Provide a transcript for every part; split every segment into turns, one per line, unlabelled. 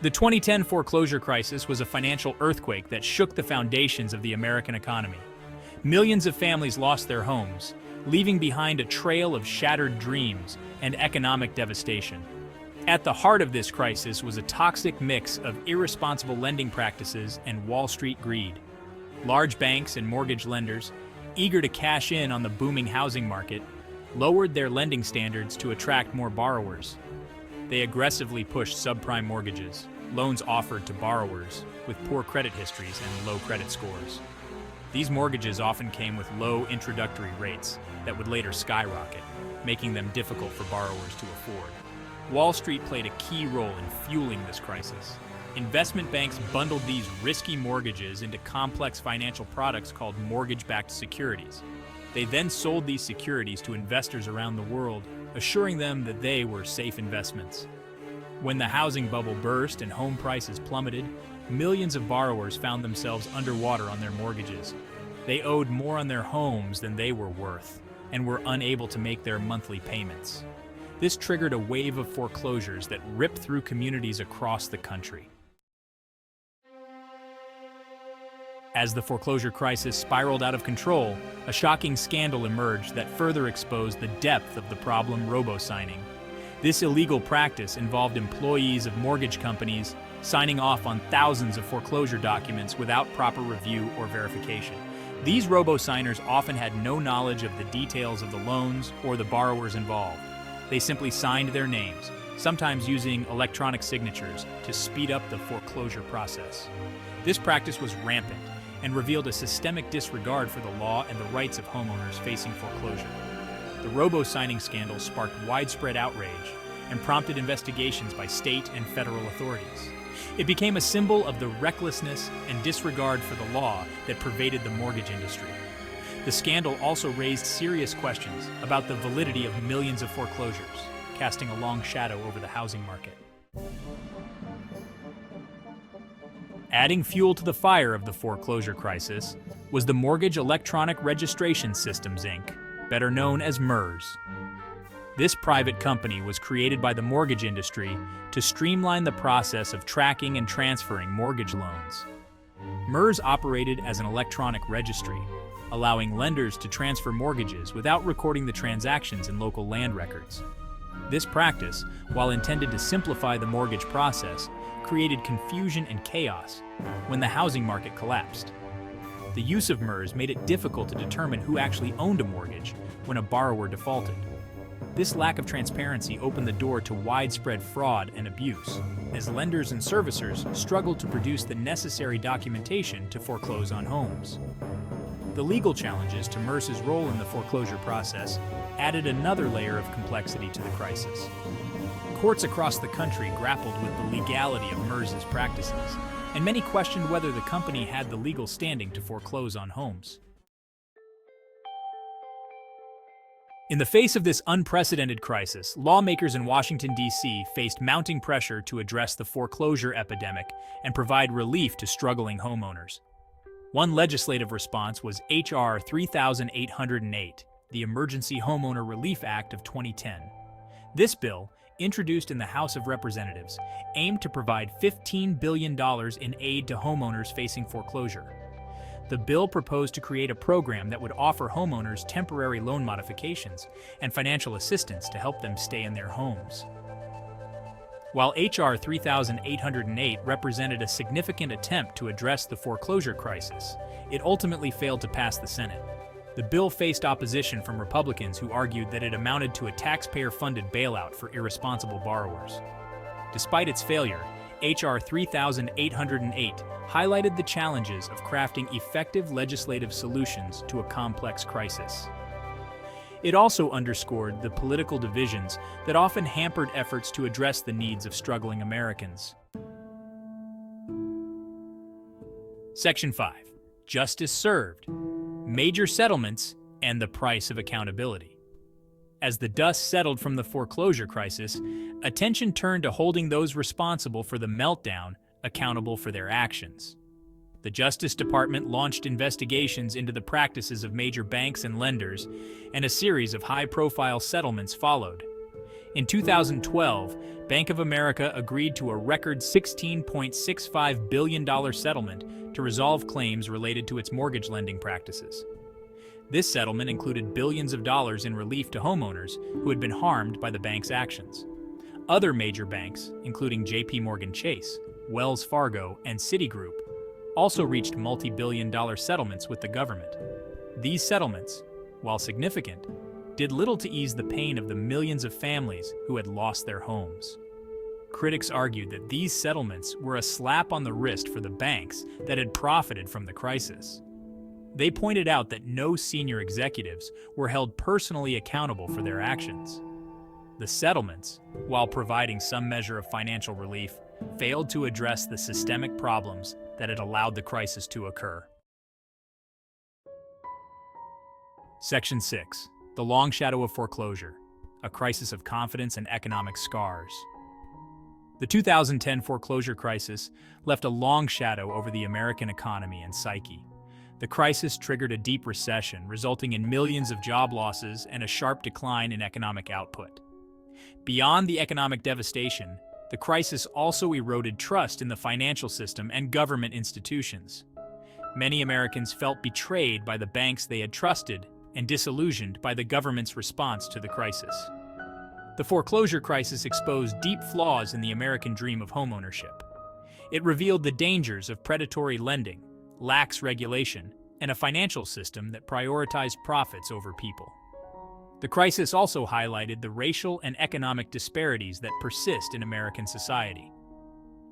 The 2010 foreclosure crisis was a financial earthquake that shook the foundations of the American economy. Millions of families lost their homes, leaving behind a trail of shattered dreams and economic devastation. At the heart of this crisis was a toxic mix of irresponsible lending practices and Wall Street greed. Large banks and mortgage lenders, eager to cash in on the booming housing market, lowered their lending standards to attract more borrowers. They aggressively pushed subprime mortgages, loans offered to borrowers with poor credit histories and low credit scores. These mortgages often came with low introductory rates that would later skyrocket, making them difficult for borrowers to afford. Wall Street played a key role in fueling this crisis. Investment banks bundled these risky mortgages into complex financial products called mortgage-backed securities. They then sold these securities to investors around the world, assuring them that they were safe investments. When the housing bubble burst and home prices plummeted, millions of borrowers found themselves underwater on their mortgages. They owed more on their homes than they were worth, and were unable to make their monthly payments. This triggered a wave of foreclosures that ripped through communities across the country. As the foreclosure crisis spiraled out of control, a shocking scandal emerged that further exposed the depth of the problem: robo-signing. This illegal practice involved employees of mortgage companies signing off on thousands of foreclosure documents without proper review or verification. These robo-signers often had no knowledge of the details of the loans or the borrowers involved. They simply signed their names, sometimes using electronic signatures, to speed up the foreclosure process. This practice was rampant and revealed a systemic disregard for the law and the rights of homeowners facing foreclosure. The robo-signing scandal sparked widespread outrage and prompted investigations by state and federal authorities. It became a symbol of the recklessness and disregard for the law that pervaded the mortgage industry. The scandal also raised serious questions about the validity of millions of foreclosures, casting a long shadow over the housing market. Adding fuel to the fire of the foreclosure crisis was the Mortgage Electronic Registration Systems, Inc., better known as MERS. This private company was created by the mortgage industry to streamline the process of tracking and transferring mortgage loans. MERS operated as an electronic registry, allowing lenders to transfer mortgages without recording the transactions in local land records. This practice, while intended to simplify the mortgage process, created confusion and chaos when the housing market collapsed. The use of MERS made it difficult to determine who actually owned a mortgage when a borrower defaulted. This lack of transparency opened the door to widespread fraud and abuse, as lenders and servicers struggled to produce the necessary documentation to foreclose on homes. The legal challenges to MERS's role in the foreclosure process added another layer of complexity to the crisis. Courts across the country grappled with the legality of MERS's practices, and many questioned whether the company had the legal standing to foreclose on homes. In the face of this unprecedented crisis, lawmakers in Washington, D.C. faced mounting pressure to address the foreclosure epidemic and provide relief to struggling homeowners. One legislative response was H.R. 3808, the Emergency Homeowner Relief Act of 2010. This bill, introduced in the House of Representatives, aimed to provide $15 billion in aid to homeowners facing foreclosure. The bill proposed to create a program that would offer homeowners temporary loan modifications and financial assistance to help them stay in their homes. While H.R. 3808 represented a significant attempt to address the foreclosure crisis, it ultimately failed to pass the Senate. The bill faced opposition from Republicans who argued that it amounted to a taxpayer-funded bailout for irresponsible borrowers. Despite its failure, H.R. 3808 highlighted the challenges of crafting effective legislative solutions to a complex crisis. It also underscored the political divisions that often hampered efforts to address the needs of struggling Americans. Section 5. Justice served. Major settlements and the price of accountability. As the dust settled from the foreclosure crisis, attention turned to holding those responsible for the meltdown accountable for their actions. The Justice Department launched investigations into the practices of major banks and lenders, and a series of high-profile settlements followed. In 2012, Bank of America agreed to a record $16.65 billion settlement to resolve claims related to its mortgage lending practices. This settlement included billions of dollars in relief to homeowners who had been harmed by the bank's actions. Other major banks, including J.P. Chase, Wells Fargo, and Citigroup, also reached multi-billion-dollar settlements with the government. These settlements, while significant, did little to ease the pain of the millions of families who had lost their homes. Critics argued that these settlements were a slap on the wrist for the banks that had profited from the crisis. They pointed out that no senior executives were held personally accountable for their actions. The settlements, while providing some measure of financial relief, failed to address the systemic problems that had allowed the crisis to occur. Section 6. The Long Shadow of Foreclosure, a Crisis of Confidence and Economic Scars. The 2010 foreclosure crisis left a long shadow over the American economy and psyche. The crisis triggered a deep recession, resulting in millions of job losses and a sharp decline in economic output. Beyond the economic devastation, the crisis also eroded trust in the financial system and government institutions. Many Americans felt betrayed by the banks they had trusted and disillusioned by the government's response to the crisis. The foreclosure crisis exposed deep flaws in the American dream of homeownership. It revealed the dangers of predatory lending, lax regulation, and a financial system that prioritized profits over people. The crisis also highlighted the racial and economic disparities that persist in American society.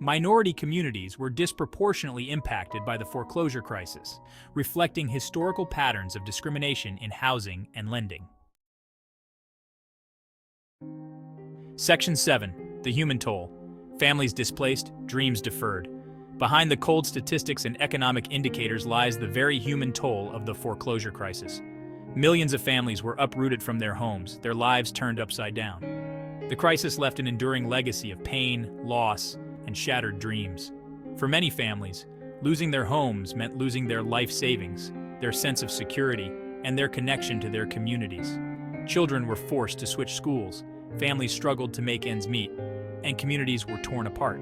Minority communities were disproportionately impacted by the foreclosure crisis, reflecting historical patterns of discrimination in housing and lending. Section 7. The Human Toll. Families displaced, dreams deferred. Behind the cold statistics and economic indicators lies the very human toll of the foreclosure crisis. Millions of families were uprooted from their homes, their lives turned upside down. The crisis left an enduring legacy of pain, loss, and shattered dreams. For many families, losing their homes meant losing their life savings, their sense of security, and their connection to their communities. Children were forced to switch schools, families struggled to make ends meet, and communities were torn apart.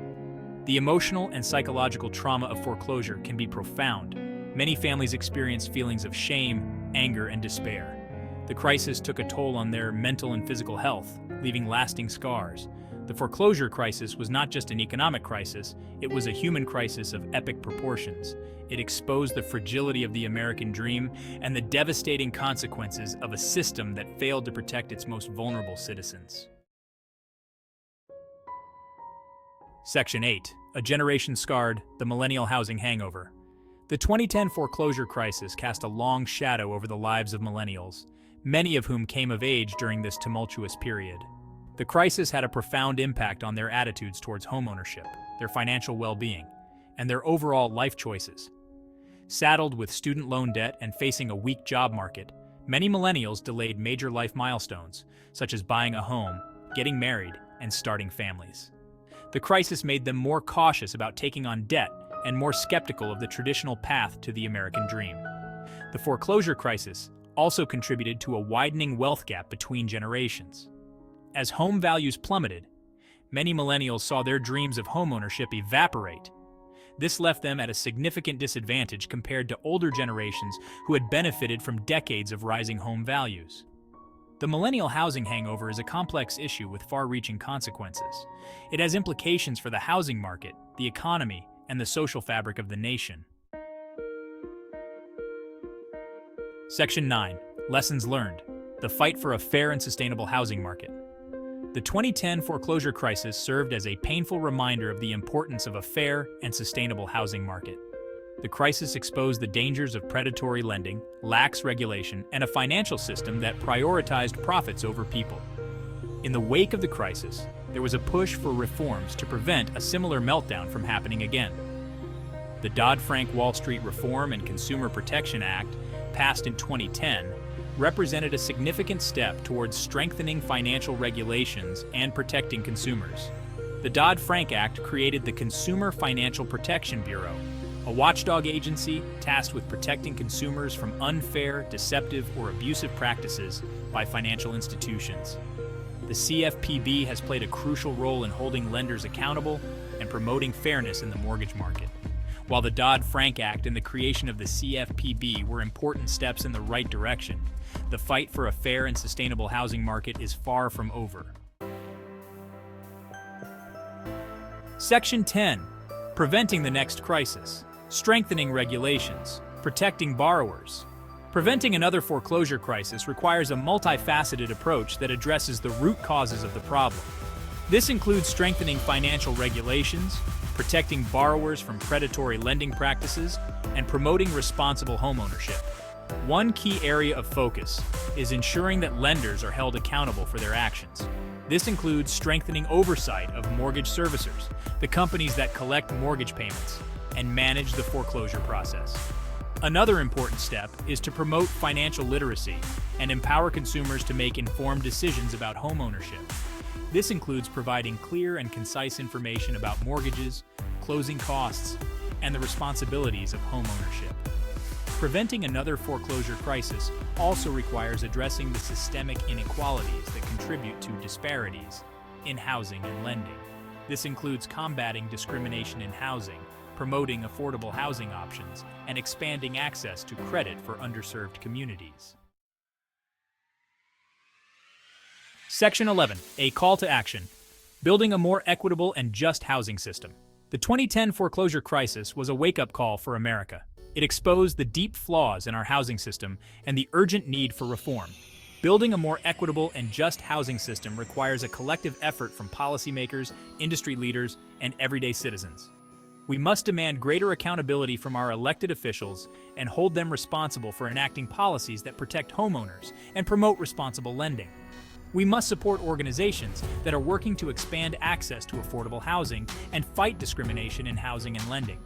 The emotional and psychological trauma of foreclosure can be profound. Many families experienced feelings of shame, anger, and despair. The crisis took a toll on their mental and physical health, leaving lasting scars. The foreclosure crisis was not just an economic crisis, it was a human crisis of epic proportions. It exposed the fragility of the American dream and the devastating consequences of a system that failed to protect its most vulnerable citizens. Section 8. A Generation Scarred, the Millennial Housing Hangover. The 2010 foreclosure crisis cast a long shadow over the lives of millennials, many of whom came of age during this tumultuous period. The crisis had a profound impact on their attitudes towards homeownership, their financial well-being, and their overall life choices. Saddled with student loan debt and facing a weak job market, many millennials delayed major life milestones, such as buying a home, getting married, and starting families. The crisis made them more cautious about taking on debt and more skeptical of the traditional path to the American dream. The foreclosure crisis also contributed to a widening wealth gap between generations. As home values plummeted, many millennials saw their dreams of homeownership evaporate. This left them at a significant disadvantage compared to older generations who had benefited from decades of rising home values. The millennial housing hangover is a complex issue with far-reaching consequences. It has implications for the housing market, the economy, and the social fabric of the nation. Section 9. Lessons learned. The fight for a fair and sustainable housing market. The 2010 foreclosure crisis served as a painful reminder of the importance of a fair and sustainable housing market. The crisis exposed the dangers of predatory lending, lax regulation, and a financial system that prioritized profits over people. In the wake of the crisis, there was a push for reforms to prevent a similar meltdown from happening again. The Dodd-Frank Wall Street Reform and Consumer Protection Act, passed in 2010, represented a significant step towards strengthening financial regulations and protecting consumers. The Dodd-Frank Act created the Consumer Financial Protection Bureau, a watchdog agency tasked with protecting consumers from unfair, deceptive, or abusive practices by financial institutions. The CFPB has played a crucial role in holding lenders accountable and promoting fairness in the mortgage market. While the Dodd-Frank Act and the creation of the CFPB were important steps in the right direction, the fight for a fair and sustainable housing market is far from over. Section 10. Preventing the next crisis. Strengthening regulations. Protecting borrowers. Preventing another foreclosure crisis requires a multifaceted approach that addresses the root causes of the problem. This includes strengthening financial regulations, protecting borrowers from predatory lending practices, and promoting responsible homeownership. One key area of focus is ensuring that lenders are held accountable for their actions. This includes strengthening oversight of mortgage servicers, the companies that collect mortgage payments, and manage the foreclosure process. Another important step is to promote financial literacy and empower consumers to make informed decisions about homeownership. This includes providing clear and concise information about mortgages, closing costs, and the responsibilities of homeownership. Preventing another foreclosure crisis also requires addressing the systemic inequalities that contribute to disparities in housing and lending. This includes combating discrimination in housing, promoting affordable housing options, and expanding access to credit for underserved communities. Section 11. A call to action. Building a more equitable and just housing system. The 2010 foreclosure crisis was a wake-up call for America. It exposed the deep flaws in our housing system and the urgent need for reform. Building a more equitable and just housing system requires a collective effort from policymakers, industry leaders, and everyday citizens. We must demand greater accountability from our elected officials and hold them responsible for enacting policies that protect homeowners and promote responsible lending. We must support organizations that are working to expand access to affordable housing and fight discrimination in housing and lending.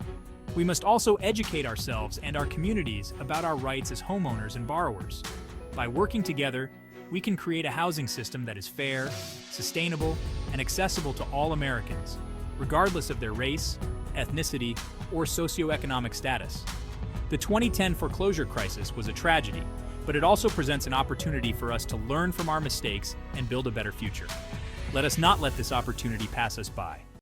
We must also educate ourselves and our communities about our rights as homeowners and borrowers. By working together, we can create a housing system that is fair, sustainable, and accessible to all Americans, regardless of their race, ethnicity, or socioeconomic status. The 2010 foreclosure crisis was a tragedy, but it also presents an opportunity for us to learn from our mistakes and build a better future. Let us not let this opportunity pass us by.